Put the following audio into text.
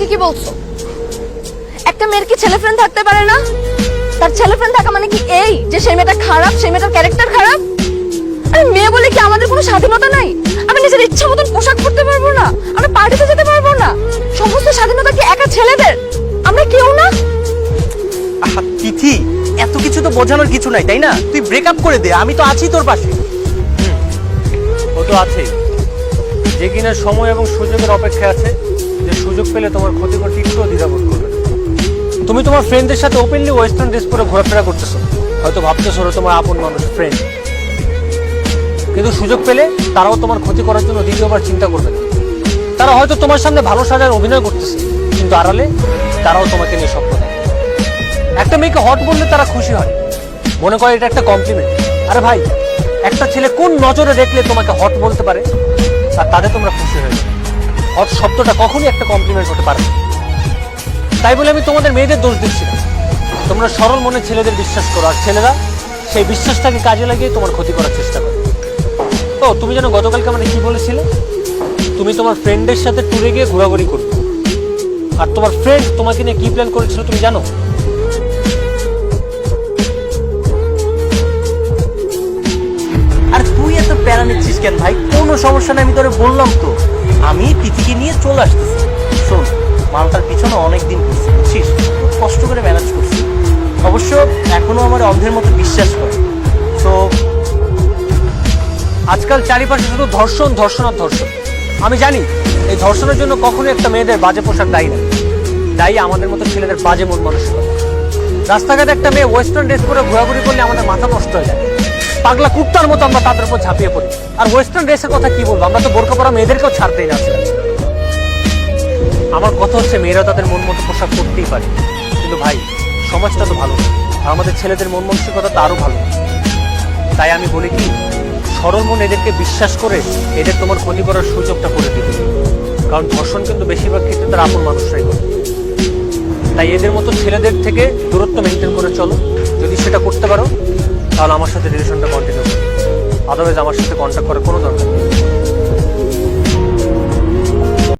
তুমি কি বলছো? একটা মেয়ের কি ছেলে ফ্রেন্ড থাকতে পারে না? তার ছেলে ফ্রেন্ড থাকা মানে কি এই যে সেই মেয়েটা খারাপ, সেই মেয়েটার ক্যারেক্টার খারাপ? আরে মেয়ে বলে কি আমাদের কোনো স্বাধীনতা নাই? আমি নিজের ইচ্ছা মতন পোশাক পরতে পারবো না? আমরা পার্টিতে যেতে পারবো না? সমস্ত স্বাধীনতা কি একা ছেলেদের? আমরা কেউ না? তিথি, এত কিছু তো বোঝানোর কিছু নাই, তাই না? তুই ব্রেকআপ করে দে, আমি তো আছি তোর পাশে। ও তো আছেই, যে কিনা সময় এবং সুযোগের অপেক্ষায় আছে, যে সুযোগ পেলে তোমার ক্ষতি করতে একটুও দ্বিধাবোধ করবে না। তুমি তোমার ফ্রেন্ডদের সাথে ওপেনলি ওয়েস্টার্ন ড্রেস পরে ঘোরাফেরা করতেছো, হয়তো ভাবতেছো ওরা তোমার আপন মানুষ, ফ্রেন্ড, কিন্তু সুযোগ পেলে তারাও তোমার ক্ষতি করার জন্য দ্বিতীয়বার চিন্তা করবে না। তারা হয়তো তোমার সামনে ভালো সাজার অভিনয় করতেছে, কিন্তু আড়ালে তারাও তোমাকে নিয়ে স্বপ্ন দেখে। একটা মেয়েকে হট বললে তারা খুশি হয়, মনে করে এটা একটা কমপ্লিমেন্ট। আরে ভাই, একটা ছেলে কোন নজরে দেখলে তোমাকে হট বলতে পারে আর তাদের তোমরা খুশি হয়ে যাবে? হট শব্দটা কখনই একটা কমপ্লিমেন্ট হতে পারে না। তাই বলে আমি তোমাদের মেয়েদের দোষ দিচ্ছি না, তোমরা সরল মনে ছেলেদের বিশ্বাস করো, আর ছেলেরা সেই বিশ্বাসটাকে কাজে লাগিয়ে তোমার ক্ষতি করার চেষ্টা করে। তো তুমি যেন গতকালকে মানে কি বলেছিলে, তুমি তোমার ফ্রেন্ডের সাথে ট্যুরে গিয়ে ঘোরাঘুরি করবে, আর তোমার ফ্রেন্ড তোমাকে নিয়ে কি প্ল্যান করেছিল তুমি জানো? আর তুই এত প্যারা নিচ্ছিস কেন ভাই? কোনো সমস্যা নেই, আমি তোরে বললাম তো, আমি তিথিকে নিয়ে চলে আসতেছি। শোন, মালটার পিছনে অনেকদিন ঘুরছি, বুঝছিস, খুব কষ্ট করে ম্যানেজ করছি। অবশ্য এখনো আমার অন্ধের মতো বিশ্বাস করে। তো আজকাল চারিপাশে শুধু ধর্ষণ, ধর্ষণ আর ধর্ষণ। আমি জানি এই ধর্ষণের জন্য কখনোই একটা মেয়েদের বাজে পোশাক দায়ী না, দায়ী আমাদের মতো ছেলেদের বাজে মন মানসিকতা। রাস্তাঘাটে একটা মেয়ে ওয়েস্টার্ন ড্রেস পরে ঘোরাঘুরি করলে আমাদের মাথা নষ্ট হয়ে যায়, পাগলা কুত্তার মতো আমরা তাদের উপর ঝাঁপিয়ে পড়ি। আর ওয়েস্টার্ন ড্রেসের কথা কি বলবো, আমরা তো বোরকা পরা মেয়েদেরকেও ছাড়তেই না। আমার কথা হচ্ছে, মেয়েরা তাদের মন মতো পোশাক পরতেই পারে, কিন্তু ভাই সমাজটা তো ভালো না, আর আমাদের ছেলেদের মন মানসিকতা তো আরো ভালো। তাই আমি বলি কি, সরল মন এদেরকে বিশ্বাস করে এদের তোমার ক্ষতি করার সুযোগটা করে দিবে, কারণ ধর্ষণ কিন্তু বেশিরভাগ ক্ষেত্রে তার আপন মানুষরাই করে। তাই এদের মতো ছেলেদের থেকে দূরত্ব মেনটেন করে চলো। যদি সেটা করতে পারো তাহলে আমার সাথে রিলেশনটা কন্টিনিউ করো, আদারওয়াইজ আমার সাথে কন্ট্যাক্ট করার কোনো দরকার নেই।